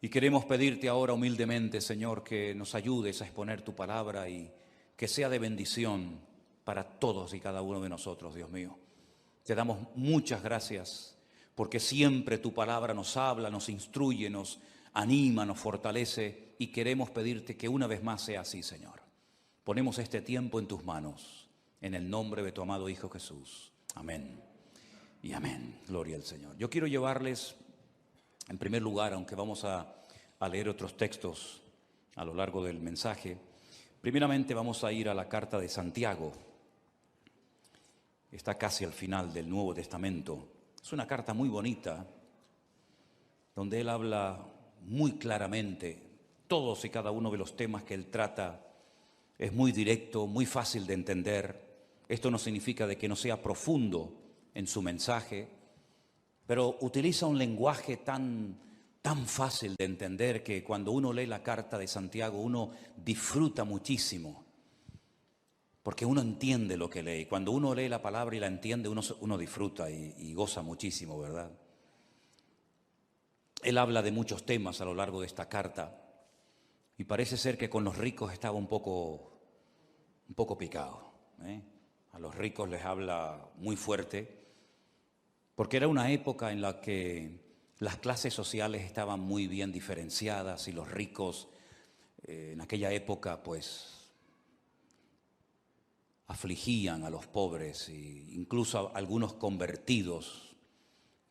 Y queremos pedirte ahora humildemente, Señor, que nos ayudes a exponer tu palabra y que sea de bendición para todos y cada uno de nosotros, Dios mío. Te damos muchas gracias porque siempre tu palabra nos habla, nos instruye, nos anima, nos fortalece y queremos pedirte que una vez más sea así, Señor. Ponemos este tiempo en tus manos, en el nombre de tu amado Hijo Jesús. Amén y amén. Gloria al Señor. Yo quiero llevarles, en primer lugar, aunque vamos a leer otros textos a lo largo del mensaje, primeramente vamos a ir a la carta de Santiago. Está casi al final del Nuevo Testamento. Es una carta muy bonita, donde él habla muy claramente todos y cada uno de los temas que él trata. Es muy directo, muy fácil de entender. Esto no significa de que no sea profundo en su mensaje, pero utiliza un lenguaje tan fácil de entender que cuando uno lee la carta de Santiago uno disfruta muchísimo, porque uno entiende lo que lee. Cuando uno lee la palabra y la entiende, uno disfruta y goza muchísimo, ¿verdad? Él habla de muchos temas a lo largo de esta carta y parece ser que con los ricos estaba un poco picado, ¿eh? A los ricos les habla muy fuerte, porque era una época en la que las clases sociales estaban muy bien diferenciadas y los ricos en aquella época pues afligían a los pobres e incluso algunos convertidos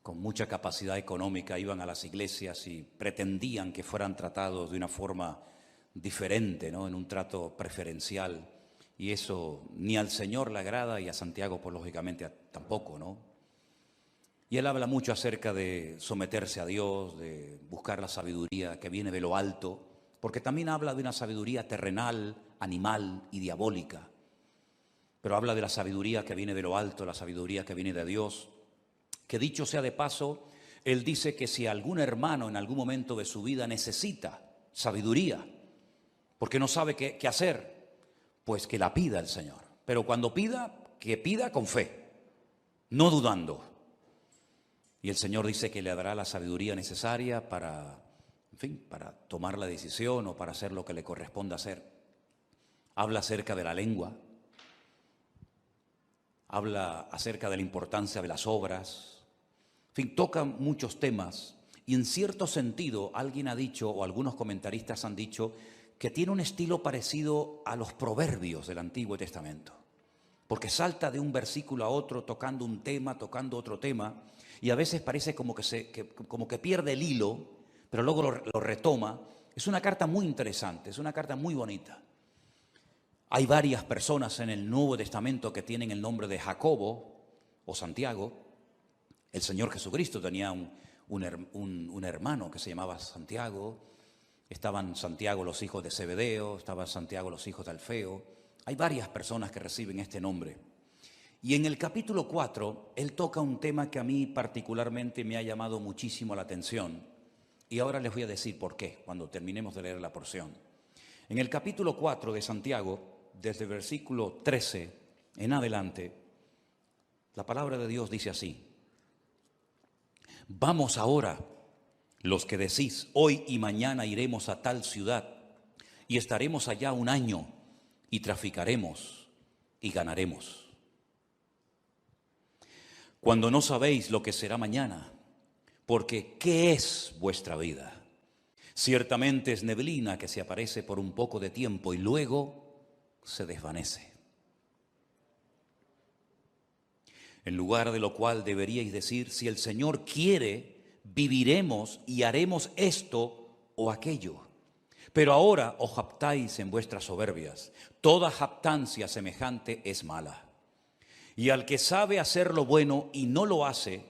con mucha capacidad económica iban a las iglesias y pretendían que fueran tratados de una forma diferente, ¿no? En un trato preferencial, y eso ni al Señor le agrada y a Santiago pues lógicamente tampoco, ¿no? Y él habla mucho acerca de someterse a Dios, de buscar la sabiduría que viene de lo alto, porque también habla de una sabiduría terrenal, animal y diabólica. Pero habla de la sabiduría que viene de lo alto, la sabiduría que viene de Dios. Que dicho sea de paso, él dice que si algún hermano en algún momento de su vida necesita sabiduría, porque no sabe qué hacer, pues que la pida el Señor. Pero cuando pida, que pida con fe, no dudando. Y el Señor dice que le dará la sabiduría necesaria para tomar la decisión o para hacer lo que le corresponda hacer. Habla acerca de la lengua, habla acerca de la importancia de las obras, toca muchos temas. Y en cierto sentido, alguien ha dicho, o algunos comentaristas han dicho, que tiene un estilo parecido a los proverbios del Antiguo Testamento, porque salta de un versículo a otro, tocando un tema, tocando otro tema, y a veces parece como que pierde el hilo, pero luego lo retoma. Es una carta muy interesante, es una carta muy bonita. Hay varias personas en el Nuevo Testamento que tienen el nombre de Jacobo o Santiago. El Señor Jesucristo tenía un hermano que se llamaba Santiago. Estaban Santiago los hijos de Zebedeo, estaban Santiago los hijos de Alfeo. Hay varias personas que reciben este nombre. Y en el capítulo 4, él toca un tema que a mí particularmente me ha llamado muchísimo la atención. Y ahora les voy a decir por qué, cuando terminemos de leer la porción. En el capítulo 4 de Santiago, desde el versículo 13 en adelante, la palabra de Dios dice así: Vamos ahora, los que decís, hoy y mañana iremos a tal ciudad, y estaremos allá un año, y traficaremos, y ganaremos. Cuando no sabéis lo que será mañana, porque ¿qué es vuestra vida? Ciertamente es neblina que se aparece por un poco de tiempo y luego se desvanece. En lugar de lo cual deberíais decir, si el Señor quiere, viviremos y haremos esto o aquello. Pero ahora os jactáis en vuestras soberbias. Toda jactancia semejante es mala. Y al que sabe hacer lo bueno y no lo hace,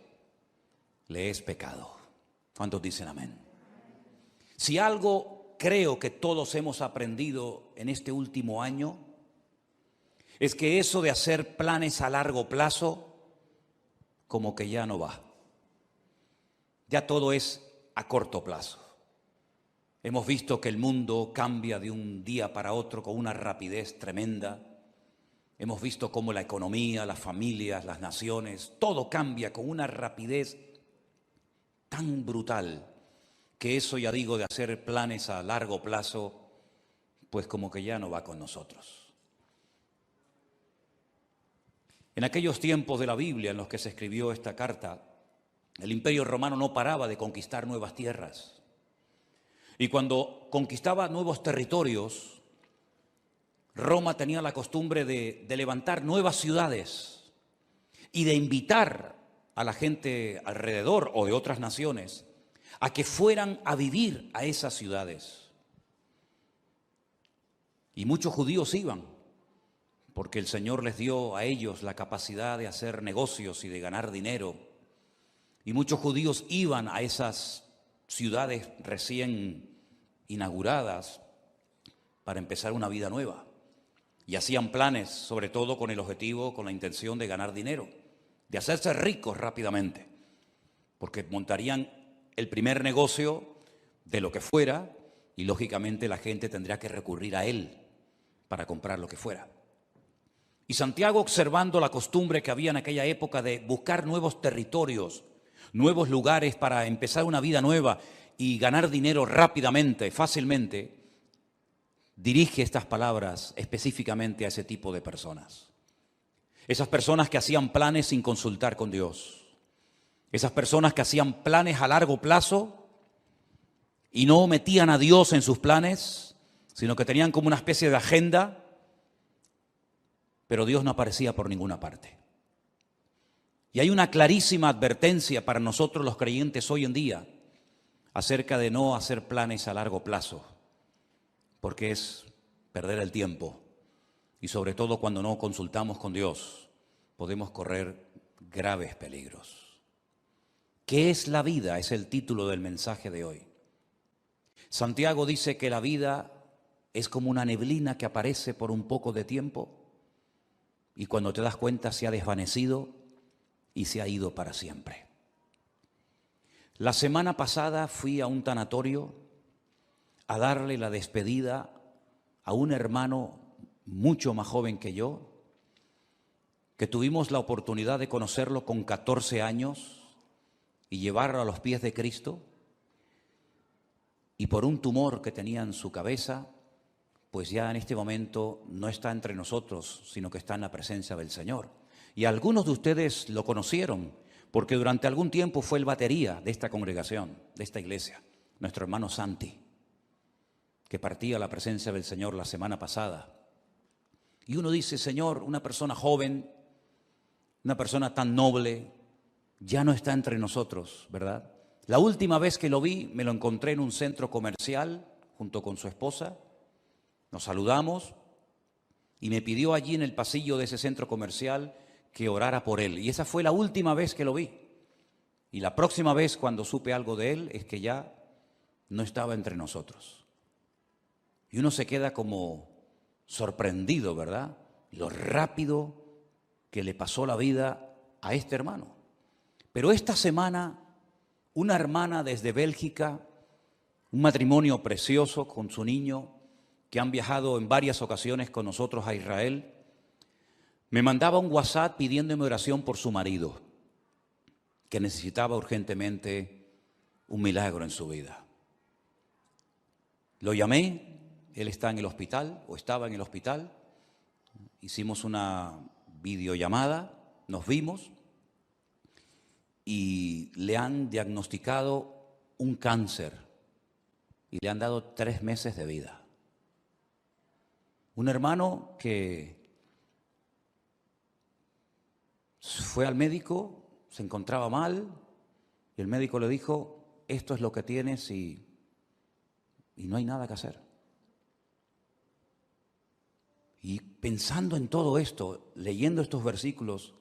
le es pecado. ¿Cuántos dicen amén? Si algo creo que todos hemos aprendido en este último año, es que eso de hacer planes a largo plazo, como que ya no va. Ya todo es a corto plazo. Hemos visto que el mundo cambia de un día para otro con una rapidez tremenda. Hemos visto cómo la economía, las familias, las naciones, todo cambia con una rapidez tan brutal que eso, ya digo, de hacer planes a largo plazo, pues como que ya no va con nosotros. En aquellos tiempos de la Biblia en los que se escribió esta carta, el Imperio Romano no paraba de conquistar nuevas tierras. Y cuando conquistaba nuevos territorios, Roma tenía la costumbre de levantar nuevas ciudades y de invitar a la gente alrededor o de otras naciones a que fueran a vivir a esas ciudades. Y muchos judíos iban, porque el Señor les dio a ellos la capacidad de hacer negocios y de ganar dinero. Y muchos judíos iban a esas ciudades recién inauguradas para empezar una vida nueva. Y hacían planes, sobre todo con el objetivo, con la intención de ganar dinero, de hacerse ricos rápidamente, porque montarían el primer negocio de lo que fuera y lógicamente la gente tendría que recurrir a él para comprar lo que fuera. Y Santiago, observando la costumbre que había en aquella época de buscar nuevos territorios, nuevos lugares para empezar una vida nueva y ganar dinero rápidamente, fácilmente, dirige estas palabras específicamente a ese tipo de personas. Esas personas que hacían planes sin consultar con Dios. Esas personas que hacían planes a largo plazo y no metían a Dios en sus planes, sino que tenían como una especie de agenda, pero Dios no aparecía por ninguna parte. Y hay una clarísima advertencia para nosotros los creyentes hoy en día acerca de no hacer planes a largo plazo, porque es perder el tiempo. Y sobre todo cuando no consultamos con Dios, podemos correr graves peligros. ¿Qué es la vida? Es el título del mensaje de hoy. Santiago dice que la vida es como una neblina que aparece por un poco de tiempo y cuando te das cuenta se ha desvanecido y se ha ido para siempre. La semana pasada fui a un tanatorio a darle la despedida a un hermano mucho más joven que yo, que tuvimos la oportunidad de conocerlo con 14 años y llevarlo a los pies de Cristo, y por un tumor que tenía en su cabeza, pues ya en este momento no está entre nosotros, sino que está en la presencia del Señor. Y algunos de ustedes lo conocieron, porque durante algún tiempo fue el batería de esta congregación, de esta iglesia, nuestro hermano Santi, que partía a la presencia del Señor la semana pasada. Y uno dice, Señor, una persona joven, una persona tan noble, ya no está entre nosotros, ¿verdad? La última vez que lo vi, me lo encontré en un centro comercial junto con su esposa. Nos saludamos y me pidió allí en el pasillo de ese centro comercial que orara por él. Y esa fue la última vez que lo vi. Y la próxima vez cuando supe algo de él es que ya no estaba entre nosotros. Y uno se queda como sorprendido, ¿verdad? Lo rápido que le pasó la vida a este hermano. Pero esta semana, una hermana desde Bélgica, un matrimonio precioso con su niño, que han viajado en varias ocasiones con nosotros a Israel, me mandaba un WhatsApp pidiéndome oración por su marido, que necesitaba urgentemente un milagro en su vida. Lo llamé, él está en el hospital, o estaba en el hospital, hicimos una videollamada, nos vimos y le han diagnosticado un cáncer y le han dado 3 meses de vida. Un hermano que fue al médico, se encontraba mal y el médico le dijo, esto es lo que tienes y no hay nada que hacer. Y pensando en todo esto, leyendo estos versículos,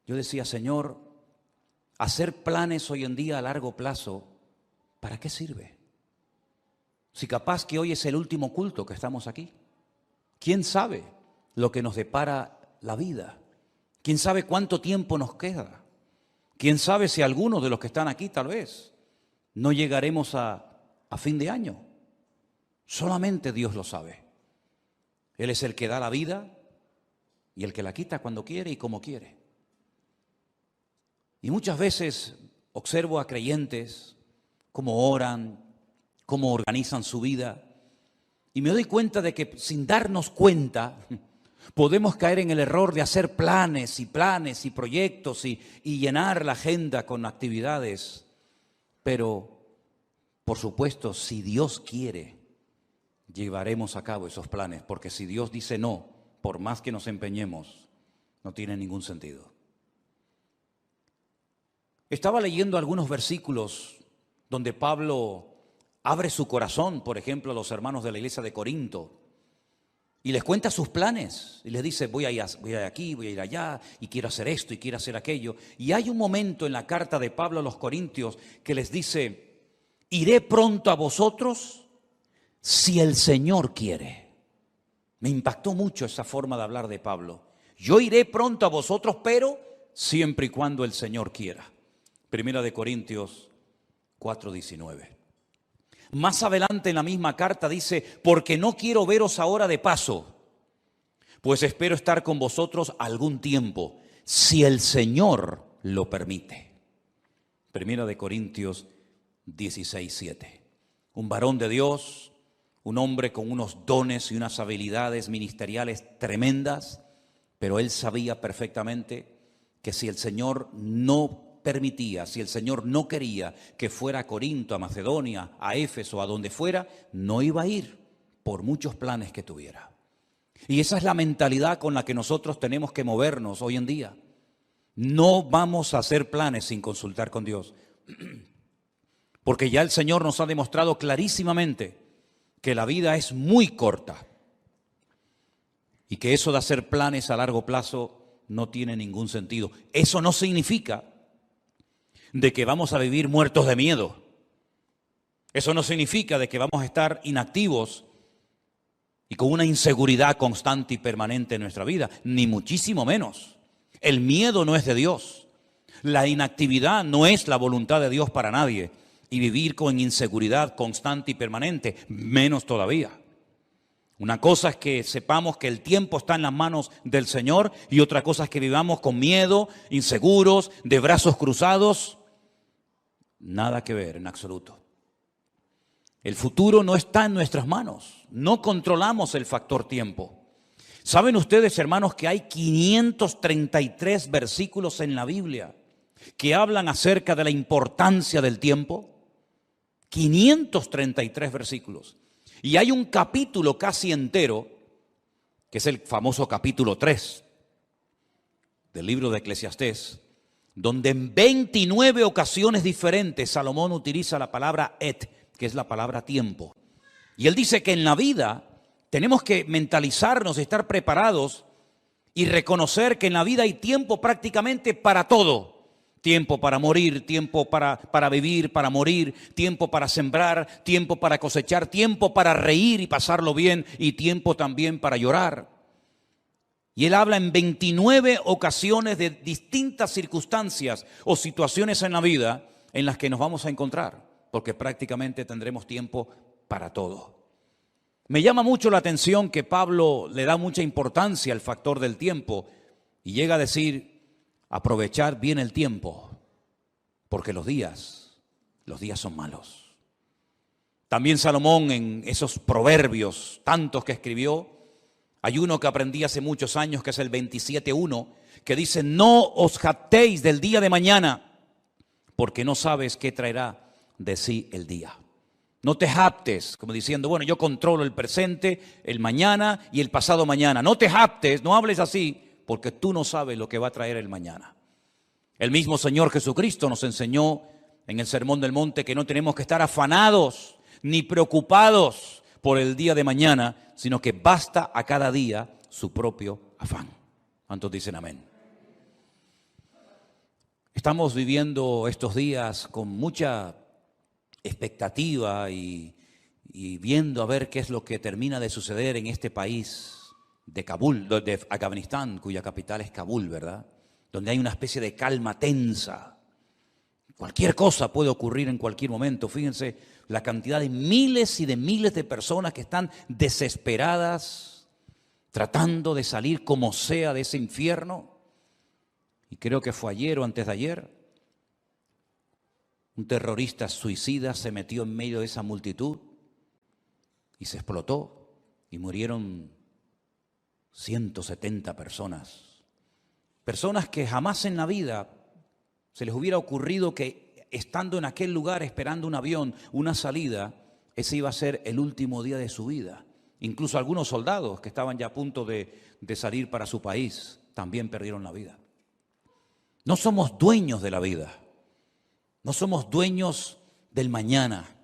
yo decía, Señor, hacer planes hoy en día a largo plazo, ¿para qué sirve? Si capaz que hoy es el último culto que estamos aquí. ¿Quién sabe lo que nos depara la vida? ¿Quién sabe cuánto tiempo nos queda? ¿Quién sabe si algunos de los que están aquí tal vez no llegaremos a fin de año? Solamente Dios lo sabe. Él es el que da la vida y el que la quita cuando quiere y como quiere. Y muchas veces observo a creyentes cómo oran, cómo organizan su vida. Y me doy cuenta de que sin darnos cuenta podemos caer en el error de hacer planes y proyectos y llenar la agenda con actividades. Pero, por supuesto, si Dios quiere, llevaremos a cabo esos planes, porque si Dios dice no, por más que nos empeñemos, no tiene ningún sentido. Estaba leyendo algunos versículos donde Pablo abre su corazón, por ejemplo, a los hermanos de la iglesia de Corinto, y les cuenta sus planes, y les dice, voy a ir aquí, voy a ir allá, y quiero hacer esto, y quiero hacer aquello. Y hay un momento en la carta de Pablo a los Corintios que les dice, iré pronto a vosotros si el Señor quiere. Me impactó mucho esa forma de hablar de Pablo. Yo iré pronto a vosotros, pero siempre y cuando el Señor quiera. Primera de Corintios 4:19. Más adelante en la misma carta dice, porque no quiero veros ahora de paso, pues espero estar con vosotros algún tiempo, si el Señor lo permite. Primera de Corintios 16:7. Un varón de Dios, un hombre con unos dones y unas habilidades ministeriales tremendas, pero él sabía perfectamente que si el Señor no permitía, si el Señor no quería que fuera a Corinto, a Macedonia, a Éfeso, a donde fuera, no iba a ir por muchos planes que tuviera. Y esa es la mentalidad con la que nosotros tenemos que movernos hoy en día. No vamos a hacer planes sin consultar con Dios, porque ya el Señor nos ha demostrado clarísimamente que la vida es muy corta y que eso de hacer planes a largo plazo no tiene ningún sentido. Eso no significa de que vamos a vivir muertos de miedo. Eso no significa de que vamos a estar inactivos y con una inseguridad constante y permanente en nuestra vida, ni muchísimo menos. El miedo no es de Dios. La inactividad no es la voluntad de Dios para nadie. Y vivir con inseguridad constante y permanente, menos todavía. Una cosa es que sepamos que el tiempo está en las manos del Señor y otra cosa es que vivamos con miedo, inseguros, de brazos cruzados. Nada que ver en absoluto. El futuro no está en nuestras manos. No controlamos el factor tiempo. ¿Saben ustedes, hermanos, que hay 533 versículos en la Biblia que hablan acerca de la importancia del tiempo? 533 versículos. Y hay un capítulo casi entero, que es el famoso capítulo 3 del libro de Eclesiastés, donde en 29 ocasiones diferentes Salomón utiliza la palabra et, que es la palabra tiempo. Y él dice que en la vida tenemos que mentalizarnos, estar preparados y reconocer que en la vida hay tiempo prácticamente para todo. Tiempo para morir, tiempo para vivir, para morir, tiempo para sembrar, tiempo para cosechar, tiempo para reír y pasarlo bien y tiempo también para llorar. Y él habla en 29 ocasiones de distintas circunstancias o situaciones en la vida en las que nos vamos a encontrar, porque prácticamente tendremos tiempo para todo. Me llama mucho la atención que Pablo le da mucha importancia al factor del tiempo y llega a decir, aprovechar bien el tiempo, porque los días son malos. También Salomón en esos proverbios, tantos que escribió, hay uno que aprendí hace muchos años que es el 27:1, que dice, no os jactéis del día de mañana, porque no sabes qué traerá de sí el día. No te jactes, como diciendo, bueno, yo controlo el presente, el mañana y el pasado mañana. No te jactes, no hables así, porque tú no sabes lo que va a traer el mañana. El mismo Señor Jesucristo nos enseñó en el Sermón del Monte que no tenemos que estar afanados ni preocupados por el día de mañana, sino que basta a cada día su propio afán. ¿Cuántos dicen amén? Estamos viviendo estos días con mucha expectativa y viendo a ver qué es lo que termina de suceder en este país de Kabul, de Afganistán, cuya capital es Kabul, ¿verdad? Donde hay una especie de calma tensa. Cualquier cosa puede ocurrir en cualquier momento. Fíjense la cantidad de miles y de miles de personas que están desesperadas, tratando de salir como sea de ese infierno. Y creo que fue ayer o antes de ayer, Un terrorista suicida se metió en medio de esa multitud y se explotó y murieron 170 personas. Personas que jamás en la vida se les hubiera ocurrido que estando en aquel lugar esperando un avión, una salida, ese iba a ser el último día de su vida. Incluso algunos soldados que estaban ya a punto de salir para su país también perdieron la vida. No somos dueños de la vida. No somos dueños del mañana.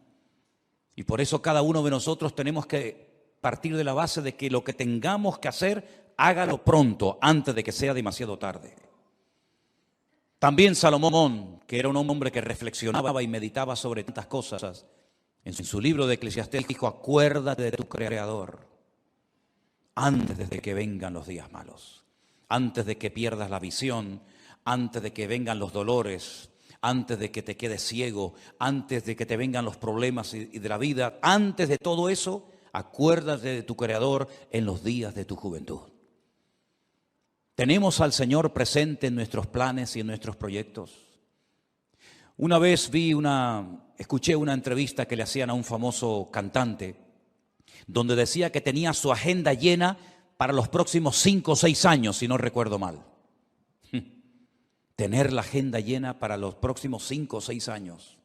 Y por eso cada uno de nosotros tenemos que partir de la base de que lo que tengamos que hacer, hágalo pronto, antes de que sea demasiado tarde. También Salomón, que era un hombre que reflexionaba y meditaba sobre tantas cosas, en su libro de Eclesiastés dijo: acuérdate de tu Creador antes de que vengan los días malos, antes de que pierdas la visión, antes de que vengan los dolores, antes de que te quedes ciego, antes de que te vengan los problemas y de la vida, antes de todo eso, acuérdate de tu Creador en los días de tu juventud. Tenemos al Señor presente en nuestros planes y en nuestros proyectos. Una vez escuché una entrevista que le hacían a un famoso cantante, donde decía que tenía su agenda llena para los próximos 5 o 6 años, si no recuerdo mal. Tener la agenda llena para los próximos 5 o 6 años.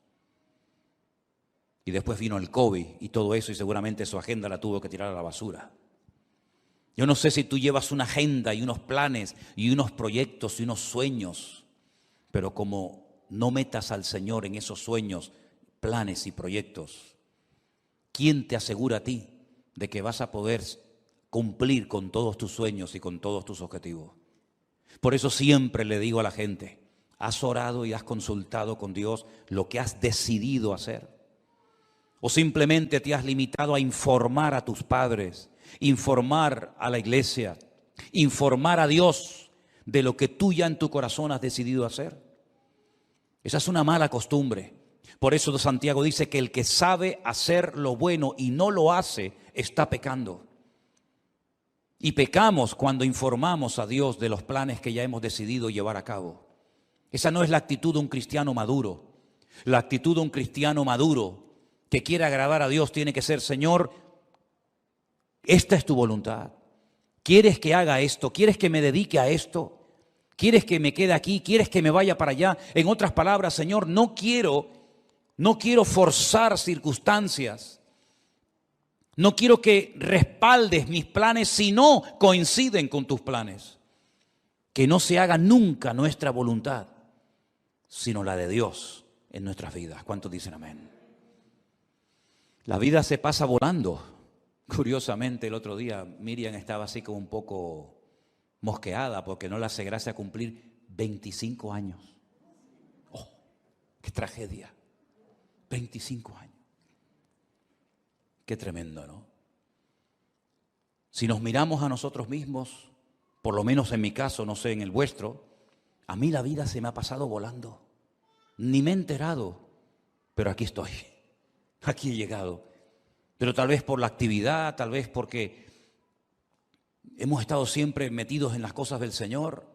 Y después vino el COVID y todo eso, y seguramente su agenda la tuvo que tirar a la basura. Yo no sé si tú llevas una agenda y unos planes y unos proyectos y unos sueños, pero como no metas al Señor en esos sueños, planes y proyectos, ¿quién te asegura a ti de que vas a poder cumplir con todos tus sueños y con todos tus objetivos? Por eso siempre le digo a la gente: ¿has orado y has consultado con Dios lo que has decidido hacer? ¿O simplemente te has limitado a informar a tus padres, informar a la iglesia, informar a Dios de lo que tú ya en tu corazón has decidido hacer? Esa es una mala costumbre. Por eso Santiago dice que el que sabe hacer lo bueno y no lo hace, está pecando. Y pecamos cuando informamos a Dios de los planes que ya hemos decidido llevar a cabo. Esa no es la actitud de un cristiano maduro. La actitud de un cristiano maduro que quiere agradar a Dios tiene que ser: Señor, esta es tu voluntad. ¿Quieres que haga esto? ¿Quieres que me dedique a esto? ¿Quieres que me quede aquí? ¿Quieres que me vaya para allá? En otras palabras, Señor, no quiero forzar circunstancias. No quiero que respaldes mis planes si no coinciden con tus planes. Que no se haga nunca nuestra voluntad, sino la de Dios en nuestras vidas. ¿Cuántos dicen amén? La vida se pasa volando. Curiosamente, el otro día Miriam estaba así como un poco mosqueada porque no le hace gracia cumplir 25 años. ¡Oh, qué tragedia! 25 años. Qué tremendo, ¿no? Si nos miramos a nosotros mismos, por lo menos en mi caso, no sé en el vuestro, a mí la vida se me ha pasado volando. Ni me he enterado, pero aquí estoy. Aquí he llegado. Pero tal vez por la actividad, tal vez porque hemos estado siempre metidos en las cosas del Señor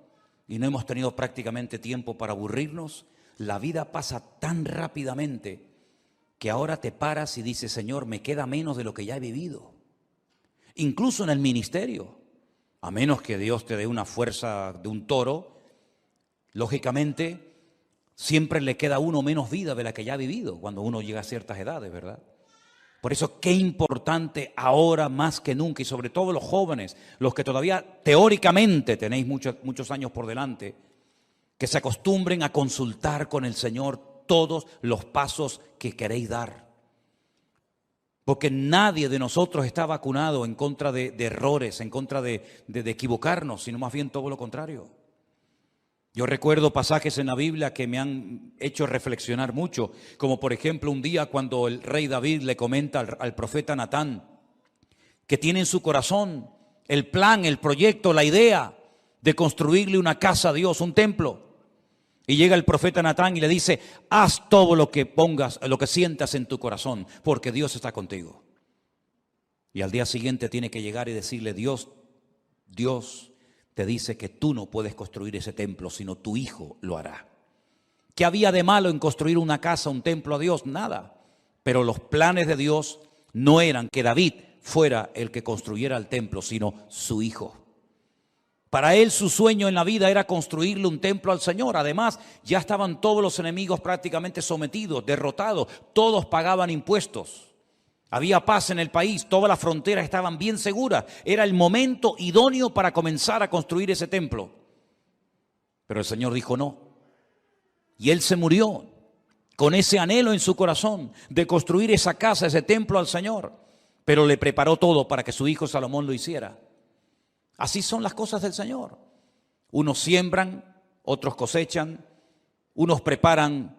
y no hemos tenido prácticamente tiempo para aburrirnos. La vida pasa tan rápidamente que ahora te paras y dices: Señor, me queda menos de lo que ya he vivido. Incluso en el ministerio, a menos que Dios te dé una fuerza de un toro, lógicamente siempre le queda a uno menos vida de la que ya ha vivido cuando uno llega a ciertas edades, ¿verdad? Por eso qué importante ahora más que nunca, y sobre todo los jóvenes, los que todavía teóricamente tenéis muchos años por delante, que se acostumbren a consultar con el Señor todos los pasos que queréis dar. Porque nadie de nosotros está vacunado en contra de errores, en contra de equivocarnos, sino más bien todo lo contrario. Yo recuerdo pasajes en la Biblia que me han hecho reflexionar mucho, como por ejemplo un día cuando el rey David le comenta al profeta Natán que tiene en su corazón el plan, el proyecto, la idea de construirle una casa a Dios, un templo. Y llega el profeta Natán y le dice: haz todo lo que pongas, lo que sientas en tu corazón, porque Dios está contigo. Y al día siguiente tiene que llegar y decirle: Dios te dice que tú no puedes construir ese templo, sino tu hijo lo hará. ¿Qué había de malo en construir una casa, un templo a Dios? Nada. Pero los planes de Dios no eran que David fuera el que construyera el templo, sino su hijo. Para él su sueño en la vida era construirle un templo al Señor. Además, ya estaban todos los enemigos prácticamente sometidos, derrotados. Todos pagaban impuestos. Había paz en el país, todas las fronteras estaban bien seguras. Era el momento idóneo para comenzar a construir ese templo. Pero el Señor dijo no. Y él se murió con ese anhelo en su corazón de construir esa casa, ese templo al Señor. Pero le preparó todo para que su hijo Salomón lo hiciera. Así son las cosas del Señor. Unos siembran, otros cosechan, unos preparan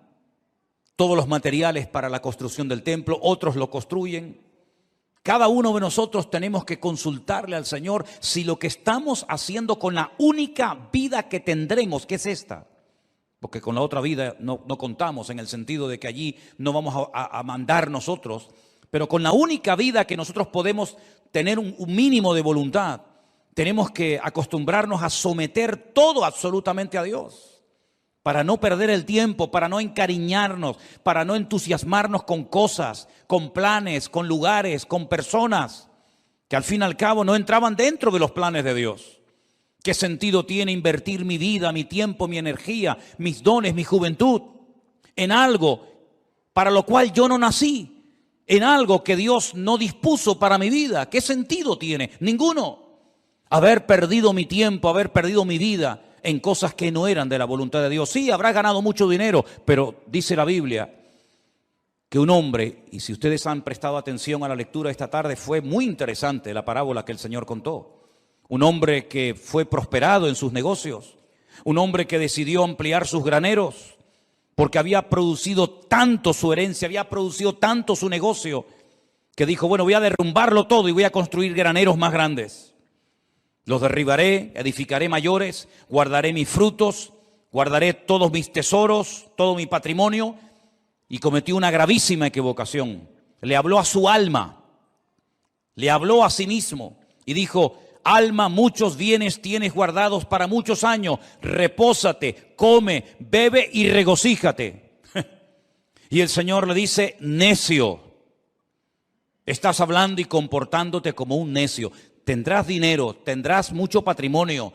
todos los materiales para la construcción del templo, otros lo construyen. Cada uno de nosotros tenemos que consultarle al Señor si lo que estamos haciendo con la única vida que tendremos, que es esta, porque con la otra vida no contamos en el sentido de que allí no vamos a mandar nosotros, pero con la única vida que nosotros podemos tener un mínimo de voluntad, tenemos que acostumbrarnos a someter todo absolutamente a Dios, para no perder el tiempo, para no encariñarnos, para no entusiasmarnos con cosas, con planes, con lugares, con personas, que al fin y al cabo no entraban dentro de los planes de Dios. ¿Qué sentido tiene invertir mi vida, mi tiempo, mi energía, mis dones, mi juventud en algo para lo cual yo no nací? En algo que Dios no dispuso para mi vida. ¿Qué sentido tiene? Ninguno. Haber perdido mi tiempo, haber perdido mi vida en cosas que no eran de la voluntad de Dios. Sí, habrás ganado mucho dinero, pero dice la Biblia que un hombre, y si ustedes han prestado atención a la lectura esta tarde, fue muy interesante la parábola que el Señor contó. Un hombre que fue prosperado en sus negocios, un hombre que decidió ampliar sus graneros, porque había producido tanto su herencia, había producido tanto su negocio, que dijo, bueno, voy a derrumbarlo todo y voy a construir graneros más grandes. Los derribaré, edificaré mayores, guardaré mis frutos, guardaré todos mis tesoros, todo mi patrimonio. Y cometió una gravísima equivocación. Le habló a su alma, le habló a sí mismo y dijo, alma, muchos bienes tienes guardados para muchos años, repósate, come, bebe y regocíjate. Y el Señor le dice, necio, estás hablando y comportándote como un necio. Tendrás dinero, tendrás mucho patrimonio,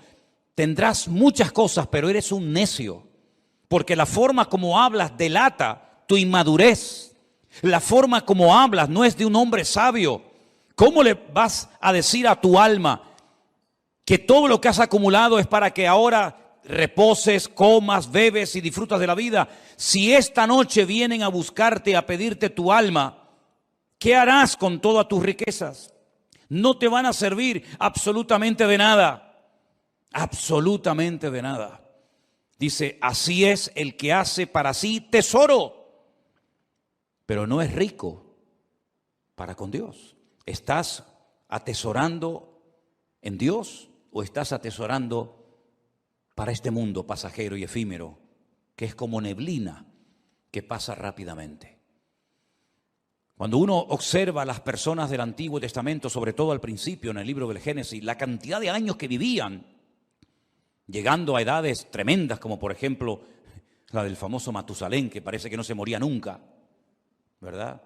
tendrás muchas cosas, pero eres un necio. Porque la forma como hablas delata tu inmadurez. La forma como hablas no es de un hombre sabio. ¿Cómo le vas a decir a tu alma que todo lo que has acumulado es para que ahora reposes, comas, bebes y disfrutas de la vida? Si esta noche vienen a buscarte, a pedirte tu alma, ¿qué harás con todas tus riquezas? No te van a servir absolutamente de nada. Absolutamente de nada. Dice, así es el que hace para sí tesoro, pero no es rico para con Dios. ¿Estás atesorando en Dios o estás atesorando para este mundo pasajero y efímero, que es como neblina que pasa rápidamente? Cuando uno observa a las personas del Antiguo Testamento, sobre todo al principio en el libro del Génesis, la cantidad de años que vivían, llegando a edades tremendas, como por ejemplo la del famoso Matusalén, que parece que no se moría nunca, ¿verdad?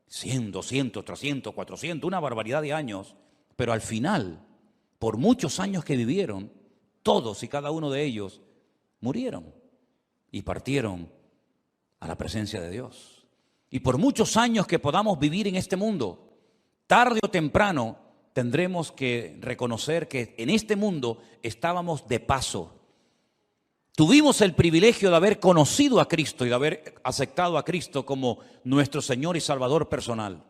100, 200, 300, 400, una barbaridad de años. Pero al final, por muchos años que vivieron, todos y cada uno de ellos murieron y partieron a la presencia de Dios. Y por muchos años que podamos vivir en este mundo, tarde o temprano tendremos que reconocer que en este mundo estábamos de paso. Tuvimos el privilegio de haber conocido a Cristo y de haber aceptado a Cristo como nuestro Señor y Salvador personal,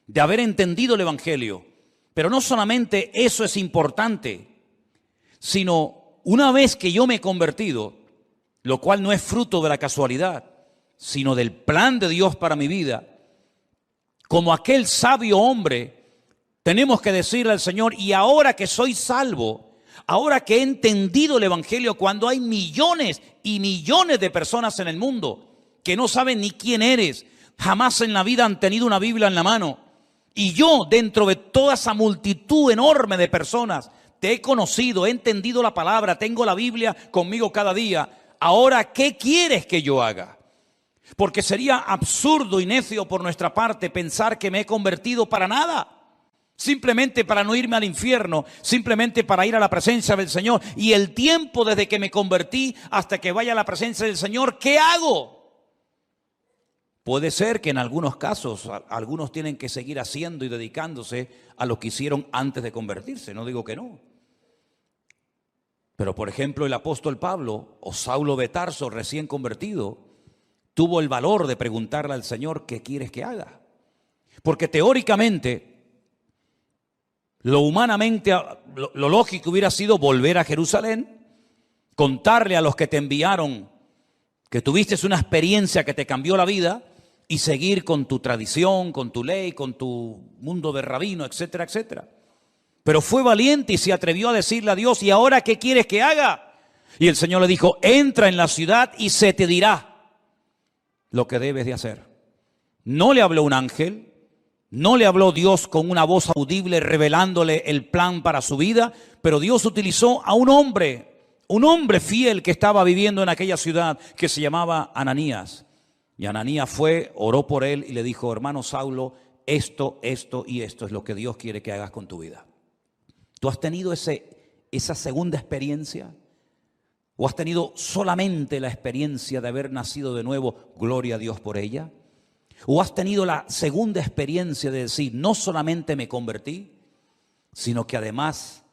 de haber entendido el Evangelio. Pero no solamente eso es importante, sino una vez que yo me he convertido, lo cual no es fruto de la casualidad, sino del plan de Dios para mi vida, como aquel sabio hombre, tenemos que decirle al Señor, y ahora que soy salvo, ahora que he entendido el Evangelio, cuando hay millones y millones de personas en el mundo que no saben ni quién eres, jamás en la vida han tenido una Biblia en la mano, y yo dentro de toda esa multitud enorme de personas te he conocido, he entendido la palabra, tengo la Biblia conmigo cada día. ahora, ¿qué quieres que yo haga? Porque sería absurdo y necio por nuestra parte pensar que me he convertido para nada. Simplemente para no irme al infierno, simplemente para ir a la presencia del Señor. Y el tiempo desde que me convertí hasta que vaya a la presencia del Señor, ¿qué hago? Puede ser que en algunos casos algunos tienen que seguir haciendo y dedicándose a lo que hicieron antes de convertirse, no digo que no. Pero por ejemplo el apóstol Pablo o Saulo de Tarso recién convertido tuvo el valor de preguntarle al Señor, ¿qué quieres que haga? Porque teóricamente, lo humanamente, lo lógico hubiera sido volver a Jerusalén, contarle a los que te enviaron que tuviste una experiencia que te cambió la vida y seguir con tu tradición, con tu ley, con tu mundo de rabino, etcétera, etcétera. Pero fue valiente y se atrevió a decirle a Dios, ¿y ahora qué quieres que haga? Y el Señor le dijo, entra en la ciudad y se te dirá lo que debes de hacer. No le habló un ángel, no le habló Dios con una voz audible revelándole el plan para su vida, pero Dios utilizó a un hombre fiel que estaba viviendo en aquella ciudad que se llamaba Ananías. Y Ananías fue, oró por él y le dijo, hermano Saulo, esto y esto es lo que Dios quiere que hagas con tu vida. ¿Tú has tenido esa segunda experiencia? ¿O has tenido solamente la experiencia de haber nacido de nuevo? Gloria a Dios por ella. ¿O has tenido la segunda experiencia de decir, no solamente me convertí, sino que además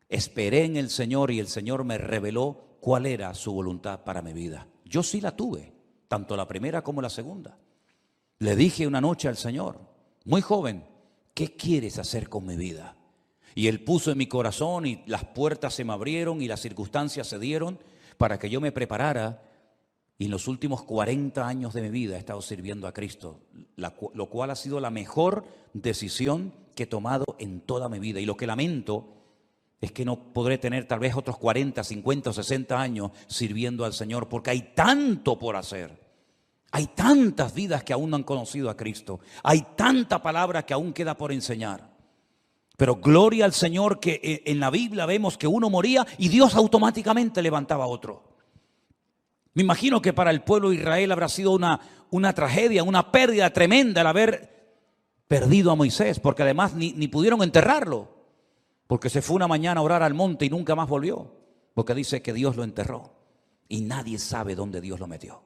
esperé en el Señor y el Señor me reveló cuál era su voluntad para mi vida? Yo sí la tuve, tanto la primera como la segunda. Le dije una noche al Señor, muy joven, ¿qué quieres hacer con mi vida? Y Él puso en mi corazón y las puertas se me abrieron y las circunstancias se dieron para que yo me preparara. Y en los últimos 40 años de mi vida he estado sirviendo a Cristo, lo cual ha sido la mejor decisión que he tomado en toda mi vida. Y lo que lamento es que no podré tener tal vez otros 40, 50 o 60 años sirviendo al Señor, porque hay tanto por hacer. Hay tantas vidas que aún no han conocido a Cristo. Hay tanta palabra que aún queda por enseñar. Pero gloria al Señor que en la Biblia vemos que uno moría y Dios automáticamente levantaba a otro. Me imagino que para el pueblo de Israel habrá sido una tragedia, una pérdida tremenda el haber perdido a Moisés, porque además ni pudieron enterrarlo, porque se fue una mañana a orar al monte y nunca más volvió, porque dice que Dios lo enterró y nadie sabe dónde Dios lo metió.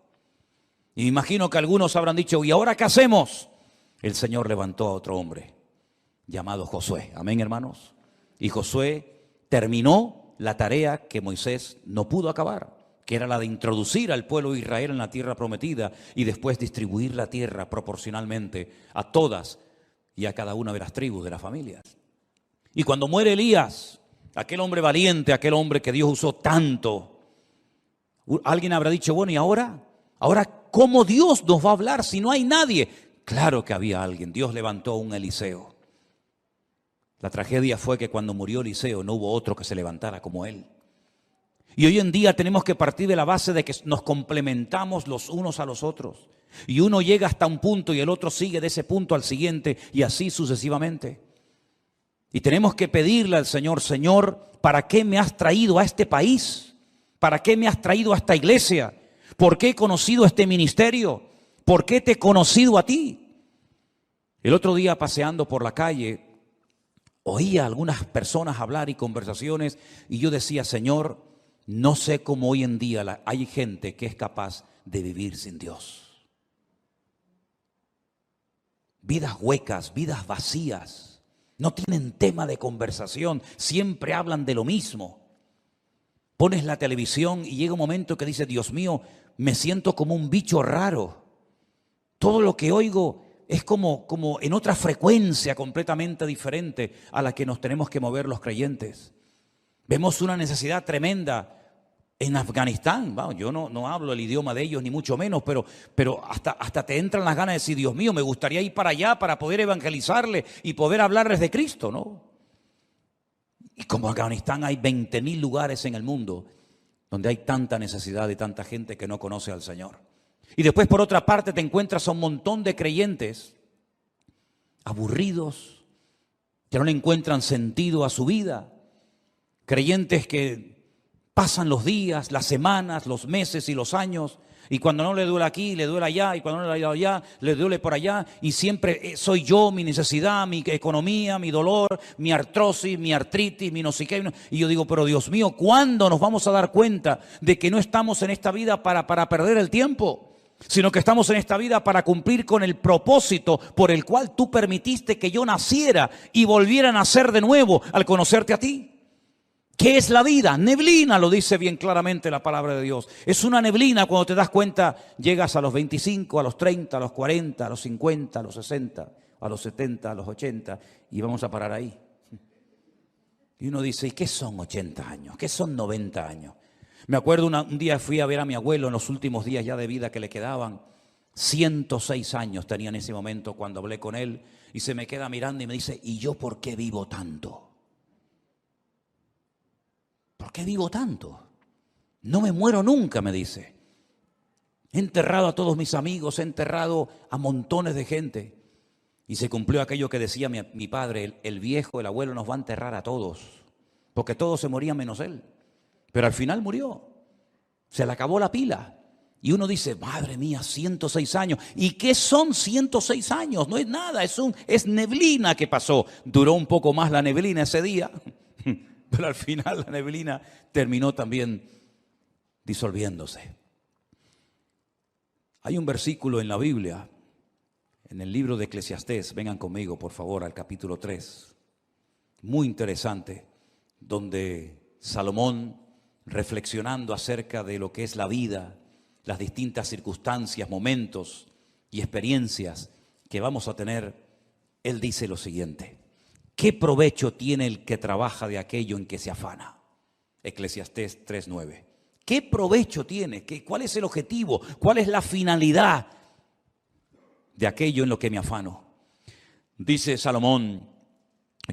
Y me imagino que algunos habrán dicho, ¿y ahora qué hacemos? El Señor levantó a otro hombre llamado Josué. Amén, hermanos. Y Josué terminó la tarea que Moisés no pudo acabar, que era la de introducir al pueblo de Israel en la tierra prometida y después distribuir la tierra proporcionalmente a todas y a cada una de las tribus de las familias. Y cuando muere Elías, aquel hombre valiente, aquel hombre que Dios usó tanto, alguien habrá dicho, bueno, ¿y ahora? ¿Ahora cómo Dios nos va a hablar si no hay nadie? Claro que había alguien. Dios levantó a un Eliseo. La tragedia fue que cuando murió Eliseo no hubo otro que se levantara como él. Y hoy en día tenemos que partir de la base de que nos complementamos los unos a los otros. Y uno llega hasta un punto y el otro sigue de ese punto al siguiente y así sucesivamente. Y tenemos que pedirle al Señor, Señor, ¿para qué me has traído a este país? ¿Para qué me has traído a esta iglesia? ¿Por qué he conocido este ministerio? ¿Por qué te he conocido a ti? El otro día paseando por la calle, oía a algunas personas hablar y conversaciones y yo decía, Señor, no sé cómo hoy en día hay gente que es capaz de vivir sin Dios. Vidas huecas, vidas vacías, no tienen tema de conversación, siempre hablan de lo mismo. Pones la televisión y llega un momento que dices, Dios mío, me siento como un bicho raro. Todo lo que oigo es como en otra frecuencia completamente diferente a la que nos tenemos que mover los creyentes. Vemos una necesidad tremenda en Afganistán. Bueno, yo no hablo el idioma de ellos ni mucho menos, pero hasta te entran las ganas de decir, Dios mío, me gustaría ir para allá para poder evangelizarles y poder hablarles de Cristo, ¿no? Y como Afganistán hay 20.000 lugares en el mundo donde hay tanta necesidad y tanta gente que no conoce al Señor. Y después por otra parte te encuentras a un montón de creyentes aburridos, que no le encuentran sentido a su vida. Creyentes que pasan los días, las semanas, los meses y los años. Y cuando no le duele aquí, le duele allá. Y cuando no le duele allá, le duele por allá. Y siempre soy yo, mi necesidad, mi economía, mi dolor, mi artrosis, mi artritis, mi no sé qué. Y yo digo, pero Dios mío, ¿cuándo nos vamos a dar cuenta de que no estamos en esta vida para perder el tiempo? Sino que estamos en esta vida para cumplir con el propósito por el cual tú permitiste que yo naciera y volviera a nacer de nuevo al conocerte a ti. ¿Qué es la vida? Neblina, lo dice bien claramente la palabra de Dios. Es una neblina. Cuando te das cuenta, llegas a los 25, a los 30, a los 40, a los 50, a los 60, a los 70, a los 80 y vamos a parar ahí. Y uno dice, ¿y qué son 80 años? ¿Qué son 90 años? Me acuerdo un día fui a ver a mi abuelo en los últimos días ya de vida que le quedaban. 106 años tenía en ese momento cuando hablé con él y se me queda mirando y me dice, ¿y yo por qué vivo tanto? ¿Por qué vivo tanto? No me muero nunca, me dice. He enterrado a todos mis amigos, he enterrado a montones de gente. Y se cumplió aquello que decía mi padre, el viejo, el abuelo nos va a enterrar a todos. Porque todos se morían menos él. Pero al final murió. Se le acabó la pila. Y uno dice, madre mía, 106 años. ¿Y qué son 106 años? No es nada, es neblina que pasó. Duró un poco más la neblina ese día. Pero al final la neblina terminó también disolviéndose. Hay un versículo en la Biblia, en el libro de Eclesiastés, vengan conmigo por favor al capítulo 3, muy interesante, donde Salomón, reflexionando acerca de lo que es la vida, las distintas circunstancias, momentos y experiencias que vamos a tener, él dice lo siguiente. ¿Qué provecho tiene el que trabaja de aquello en que se afana? Eclesiastés 3:9. ¿Qué provecho tiene? ¿Cuál es el objetivo? ¿Cuál es la finalidad de aquello en lo que me afano? Dice Salomón,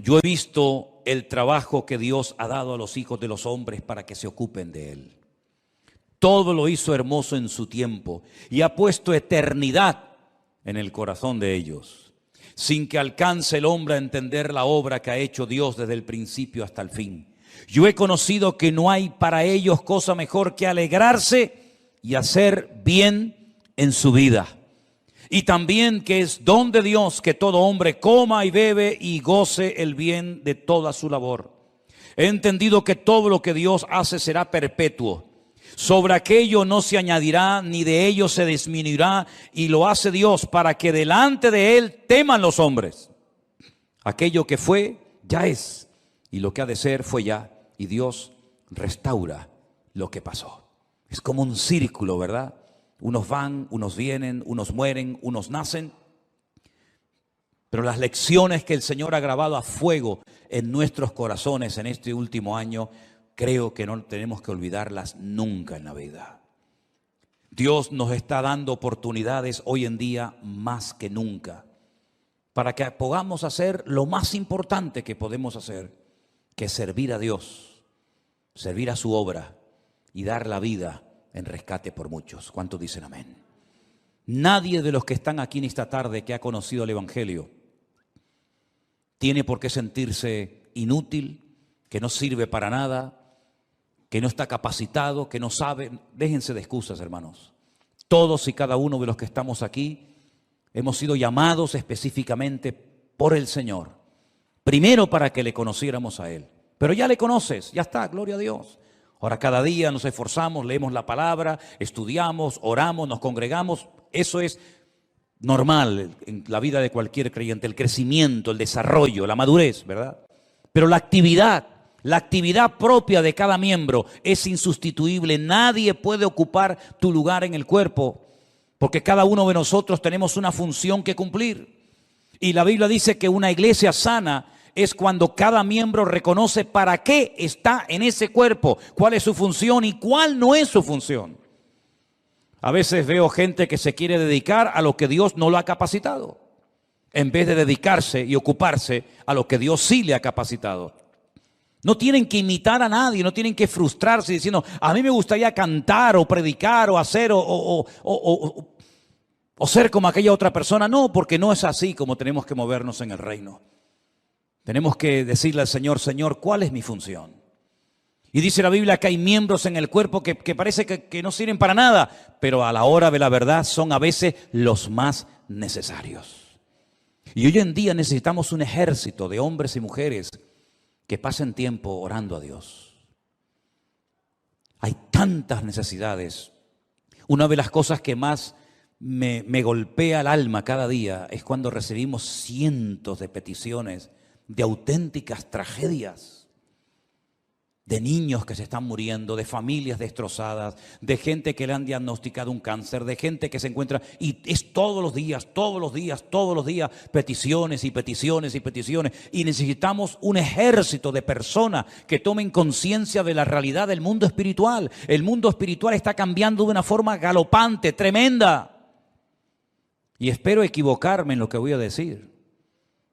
yo he visto el trabajo que Dios ha dado a los hijos de los hombres para que se ocupen de él. Todo lo hizo hermoso en su tiempo y ha puesto eternidad en el corazón de ellos, sin que alcance el hombre a entender la obra que ha hecho Dios desde el principio hasta el fin. Yo he conocido que no hay para ellos cosa mejor que alegrarse y hacer bien en su vida. Y también que es don de Dios que todo hombre coma y bebe y goce el bien de toda su labor. He entendido que todo lo que Dios hace será perpetuo. Sobre aquello no se añadirá, ni de ello se disminuirá, y lo hace Dios para que delante de Él teman los hombres. Aquello que fue, ya es, y lo que ha de ser, fue ya, y Dios restaura lo que pasó. Es como un círculo, ¿verdad? Unos van, unos vienen, unos mueren, unos nacen, pero las lecciones que el Señor ha grabado a fuego en nuestros corazones en este último año, creo que no tenemos que olvidarlas nunca en la vida. Dios nos está dando oportunidades hoy en día más que nunca para que podamos hacer lo más importante que podemos hacer, que es servir a Dios, servir a su obra y dar la vida en rescate por muchos. ¿Cuántos dicen amén? Nadie de los que están aquí en esta tarde que ha conocido el Evangelio tiene por qué sentirse inútil, que no sirve para nada, que no está capacitado, que no sabe. Déjense de excusas, hermanos. Todos y cada uno de los que estamos aquí hemos sido llamados específicamente por el Señor. Primero para que le conociéramos a Él. Pero ya le conoces, ya está, gloria a Dios. Ahora cada día nos esforzamos, leemos la palabra, estudiamos, oramos, nos congregamos. Eso es normal en la vida de cualquier creyente, el crecimiento, el desarrollo, la madurez, ¿verdad? Pero la actividad propia de cada miembro es insustituible. Nadie puede ocupar tu lugar en el cuerpo, porque cada uno de nosotros tenemos una función que cumplir. Y la Biblia dice que una iglesia sana es cuando cada miembro reconoce para qué está en ese cuerpo, cuál es su función y cuál no es su función. A veces veo gente que se quiere dedicar a lo que Dios no lo ha capacitado, en vez de dedicarse y ocuparse a lo que Dios sí le ha capacitado. No tienen que imitar a nadie, no tienen que frustrarse diciendo, a mí me gustaría cantar o predicar o hacer o ser como aquella otra persona. No, porque no es así como tenemos que movernos en el reino. Tenemos que decirle al Señor, Señor, ¿cuál es mi función? Y dice la Biblia que hay miembros en el cuerpo que parece que no sirven para nada, pero a la hora de la verdad son a veces los más necesarios. Y hoy en día necesitamos un ejército de hombres y mujeres que pasen tiempo orando a Dios. Hay tantas necesidades. Una de las cosas que más me golpea el alma cada día es cuando recibimos cientos de peticiones de auténticas tragedias. De niños que se están muriendo, de familias destrozadas, de gente que le han diagnosticado un cáncer, de gente que se encuentra, y es todos los días, peticiones y peticiones y peticiones. Y necesitamos un ejército de personas que tomen conciencia de la realidad del mundo espiritual. El mundo espiritual está cambiando de una forma galopante, tremenda. Y espero equivocarme en lo que voy a decir.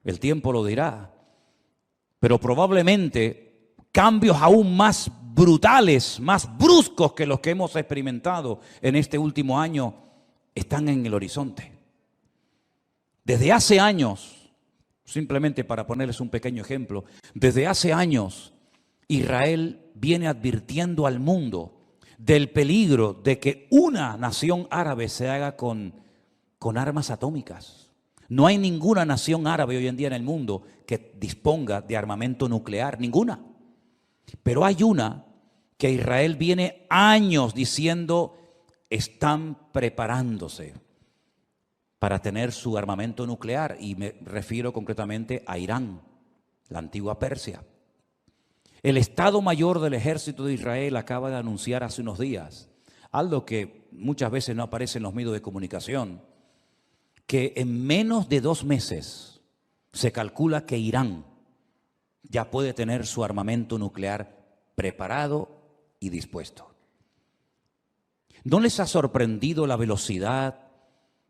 El tiempo lo dirá. Pero probablemente cambios aún más brutales, más bruscos que los que hemos experimentado en este último año están en el horizonte. Desde hace años, simplemente para ponerles un pequeño ejemplo, desde hace años Israel viene advirtiendo al mundo del peligro de que una nación árabe se haga con armas atómicas. No hay ninguna nación árabe hoy en día en el mundo que disponga de armamento nuclear, ninguna. Pero hay una que Israel viene años diciendo están preparándose para tener su armamento nuclear, y me refiero concretamente a Irán, la antigua Persia. El Estado Mayor del Ejército de Israel acaba de anunciar hace unos días algo que muchas veces no aparece en los medios de comunicación, que en menos de 2 meses se calcula que Irán ya puede tener su armamento nuclear preparado y dispuesto. ¿No les ha sorprendido la velocidad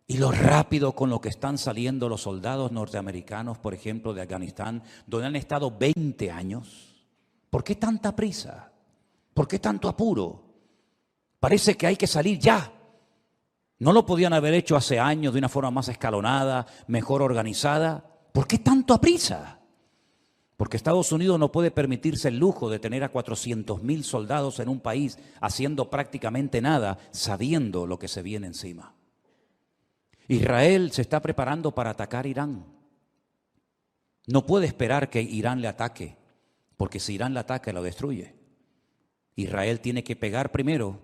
y lo rápido con lo que están saliendo los soldados norteamericanos, por ejemplo, de Afganistán, donde han estado 20 años? ¿Por qué tanta prisa? ¿Por qué tanto apuro? Parece que hay que salir ya. ¿No lo podían haber hecho hace años de una forma más escalonada, mejor organizada? ¿Por qué tanto prisa? Porque Estados Unidos no puede permitirse el lujo de tener a 400,000 soldados en un país haciendo prácticamente nada, sabiendo lo que se viene encima. Israel se está preparando para atacar Irán. No puede esperar que Irán le ataque, porque si Irán le ataca, lo destruye. Israel tiene que pegar primero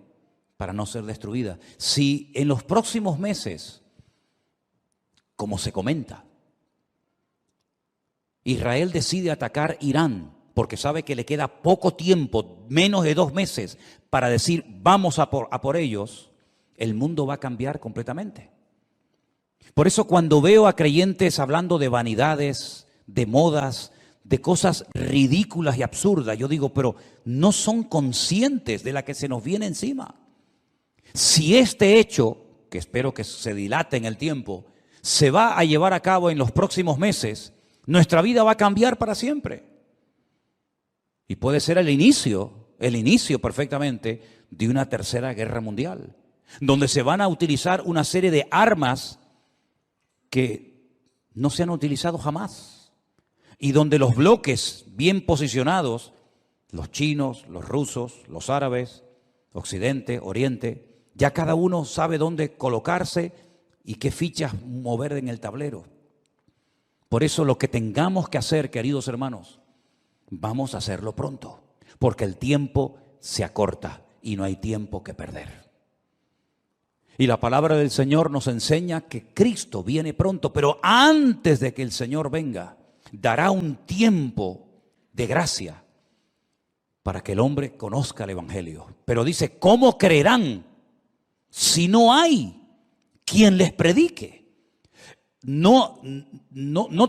para no ser destruida. Si en los próximos meses, como se comenta, Israel decide atacar Irán porque sabe que le queda poco tiempo, menos de 2 meses, para decir vamos a por ellos, el mundo va a cambiar completamente. Por eso cuando veo a creyentes hablando de vanidades, de modas, de cosas ridículas y absurdas, yo digo, pero no son conscientes de la que se nos viene encima. Si este hecho, que espero que se dilate en el tiempo, se va a llevar a cabo en los próximos meses, nuestra vida va a cambiar para siempre. Y puede ser el inicio perfectamente de una tercera guerra mundial, donde se van a utilizar una serie de armas que no se han utilizado jamás, y donde los bloques bien posicionados, los chinos, los rusos, los árabes, Occidente, Oriente, ya cada uno sabe dónde colocarse y qué fichas mover en el tablero. Por eso lo que tengamos que hacer, queridos hermanos, vamos a hacerlo pronto, porque el tiempo se acorta y no hay tiempo que perder. Y la palabra del Señor nos enseña que Cristo viene pronto, pero antes de que el Señor venga, dará un tiempo de gracia para que el hombre conozca el Evangelio. Pero dice, ¿cómo creerán si no hay quien les predique? No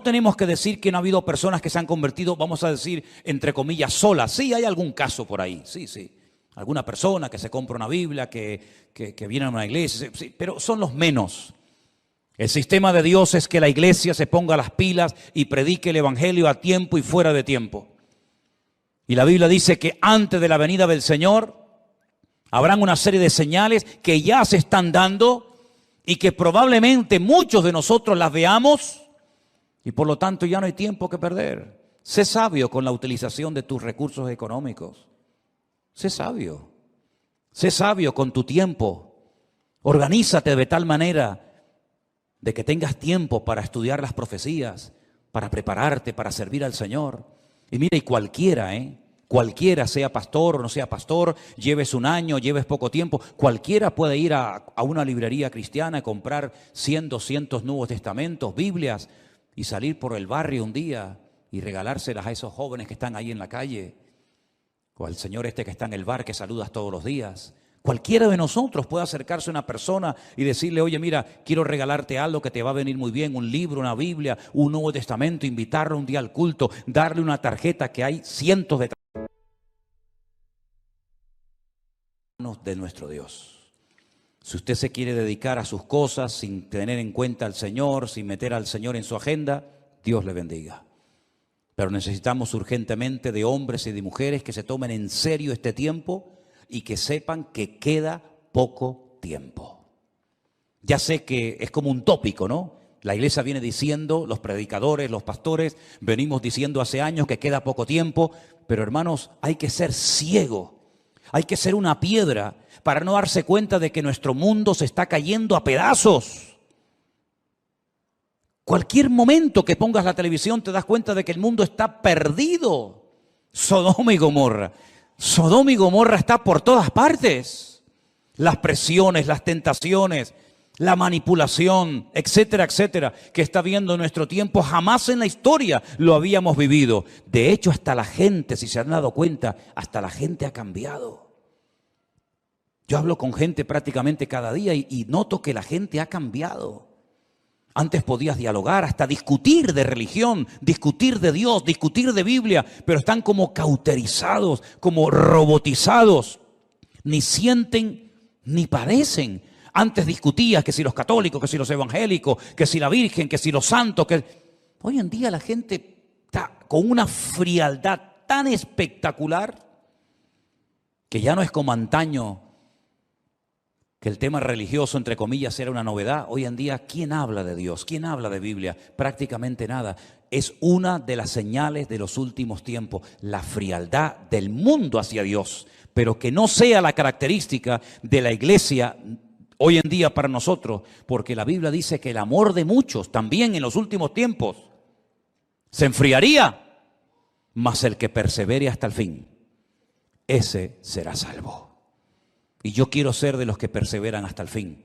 tenemos que decir que no ha habido personas que se han convertido, vamos a decir, entre comillas, solas. Sí, hay algún caso por ahí, sí. Alguna persona que se compra una Biblia, que viene a una iglesia, sí, pero son los menos. El sistema de Dios es que la iglesia se ponga las pilas y predique el Evangelio a tiempo y fuera de tiempo. Y la Biblia dice que antes de la venida del Señor habrán una serie de señales que ya se están dando y que probablemente muchos de nosotros las veamos, y por lo tanto ya no hay tiempo que perder. Sé sabio con la utilización de tus recursos económicos. Sé sabio. Sé sabio con tu tiempo. Organízate de tal manera de que tengas tiempo para estudiar las profecías, para prepararte, para servir al Señor. Y mira, y cualquiera, sea pastor o no sea pastor, lleves un año, lleves poco tiempo, cualquiera puede ir a una librería cristiana y comprar 100, 200 Nuevos Testamentos, Biblias, y salir por el barrio un día y regalárselas a esos jóvenes que están ahí en la calle, o al señor este que está en el bar que saludas todos los días. Cualquiera de nosotros puede acercarse a una persona y decirle, oye, mira, quiero regalarte algo que te va a venir muy bien, un libro, una Biblia, un Nuevo Testamento, invitarlo un día al culto, darle una tarjeta, que hay cientos de tarjetas de nuestro Dios. Si usted se quiere dedicar a sus cosas sin tener en cuenta al Señor, sin meter al Señor en su agenda, Dios le bendiga. Pero necesitamos urgentemente de hombres y de mujeres que se tomen en serio este tiempo y que sepan que queda poco tiempo. Ya sé que es como un tópico, ¿no? La iglesia viene diciendo, los predicadores, los pastores, venimos diciendo hace años que queda poco tiempo, pero hermanos, hay que ser ciego, hay que ser una piedra para no darse cuenta de que nuestro mundo se está cayendo a pedazos. Cualquier momento que pongas la televisión te das cuenta de que el mundo está perdido. Sodoma y Gomorra. Sodoma y Gomorra está por todas partes. Las presiones, las tentaciones, la manipulación, etcétera, etcétera, que está viendo en nuestro tiempo, jamás en la historia lo habíamos vivido. De hecho, hasta la gente, si se han dado cuenta, hasta la gente ha cambiado. Yo hablo con gente prácticamente cada día y noto que la gente ha cambiado. Antes podías dialogar, hasta discutir de religión, discutir de Dios, discutir de Biblia, pero están como cauterizados, como robotizados. Ni sienten ni padecen. Antes discutías que si los católicos, que si los evangélicos, que si la Virgen, que si los santos. Hoy en día la gente está con una frialdad tan espectacular que ya no es como antaño, que el tema religioso, entre comillas, era una novedad. Hoy en día, ¿quién habla de Dios? ¿Quién habla de Biblia? Prácticamente nada. Es una de las señales de los últimos tiempos, la frialdad del mundo hacia Dios, pero que no sea la característica de la iglesia hoy en día para nosotros, porque la Biblia dice que el amor de muchos, también en los últimos tiempos, se enfriaría, mas el que persevere hasta el fin, ese será salvo. Y yo quiero ser de los que perseveran hasta el fin,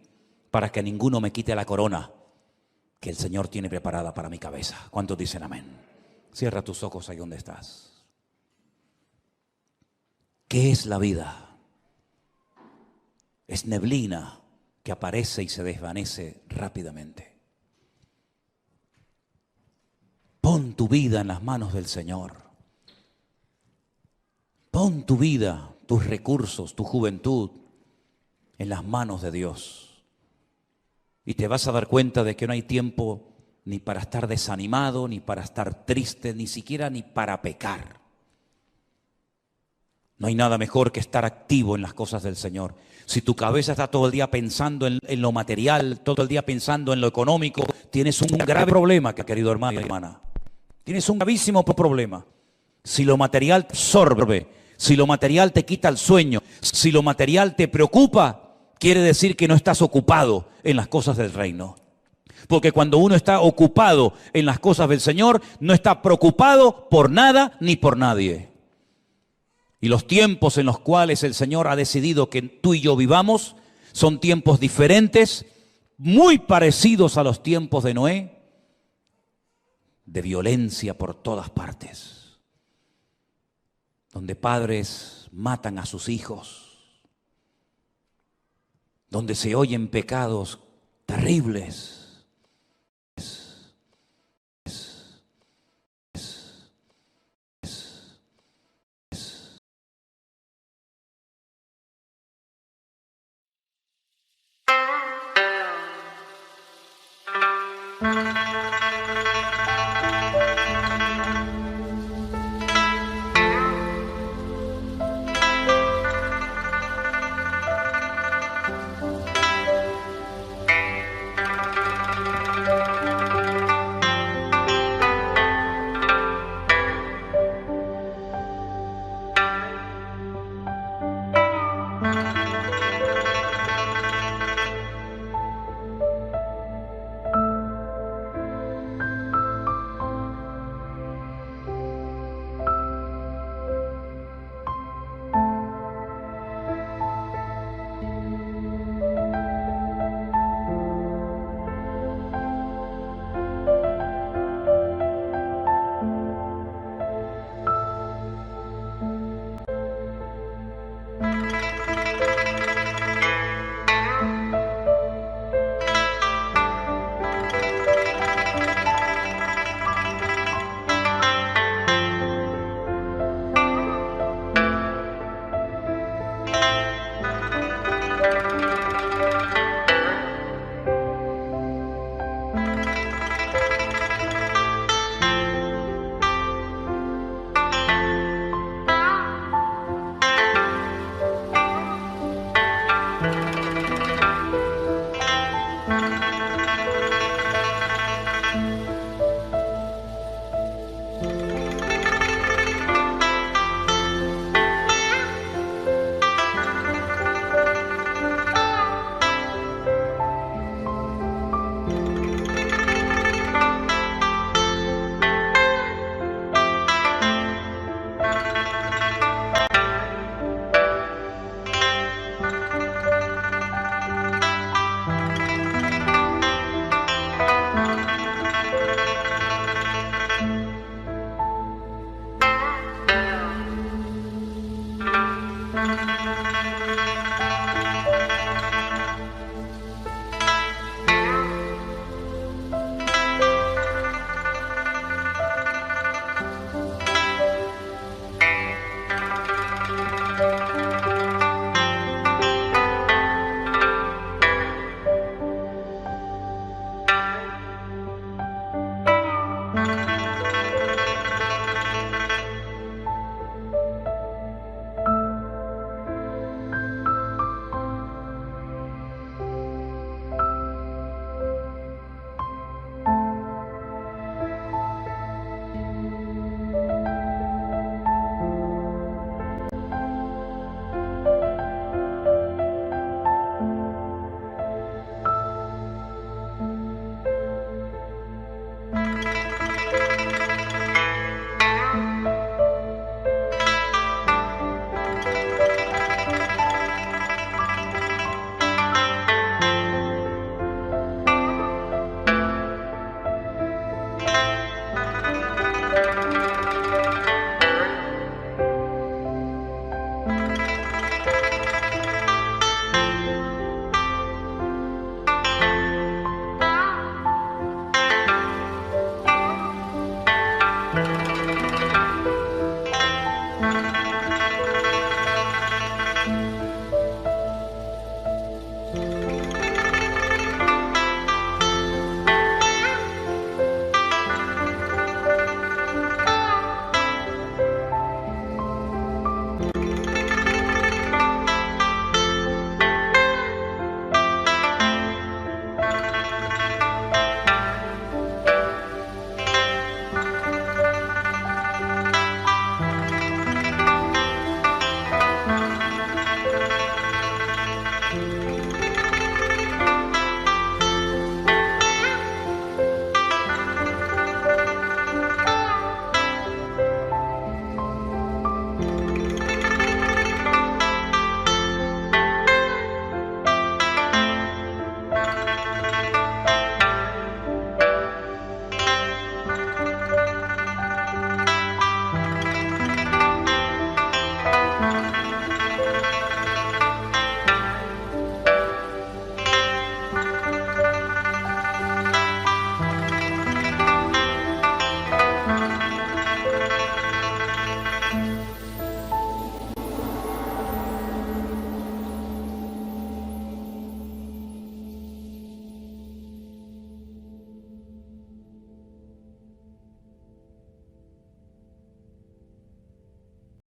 para que ninguno me quite la corona que el Señor tiene preparada para mi cabeza. ¿Cuántos dicen amén? Cierra tus ojos ahí donde estás. ¿Qué es la vida? Es neblina que aparece y se desvanece rápidamente. Pon tu vida en las manos del Señor. Pon tu vida, tus recursos, tu juventud en las manos de Dios. Y te vas a dar cuenta de que no hay tiempo ni para estar desanimado, ni para estar triste, ni siquiera ni para pecar. No hay nada mejor que estar activo en las cosas del Señor. Si tu cabeza está todo el día pensando en lo material, todo el día pensando en lo económico, tienes un grave problema, querido hermano y hermana. Tienes un gravísimo problema. Si lo material te absorbe, si lo material te quita el sueño, si lo material te preocupa, quiere decir que no estás ocupado en las cosas del reino. Porque cuando uno está ocupado en las cosas del Señor, no está preocupado por nada ni por nadie. Y los tiempos en los cuales el Señor ha decidido que tú y yo vivamos son tiempos diferentes, muy parecidos a los tiempos de Noé, de violencia por todas partes, donde padres matan a sus hijos, donde se oyen pecados terribles,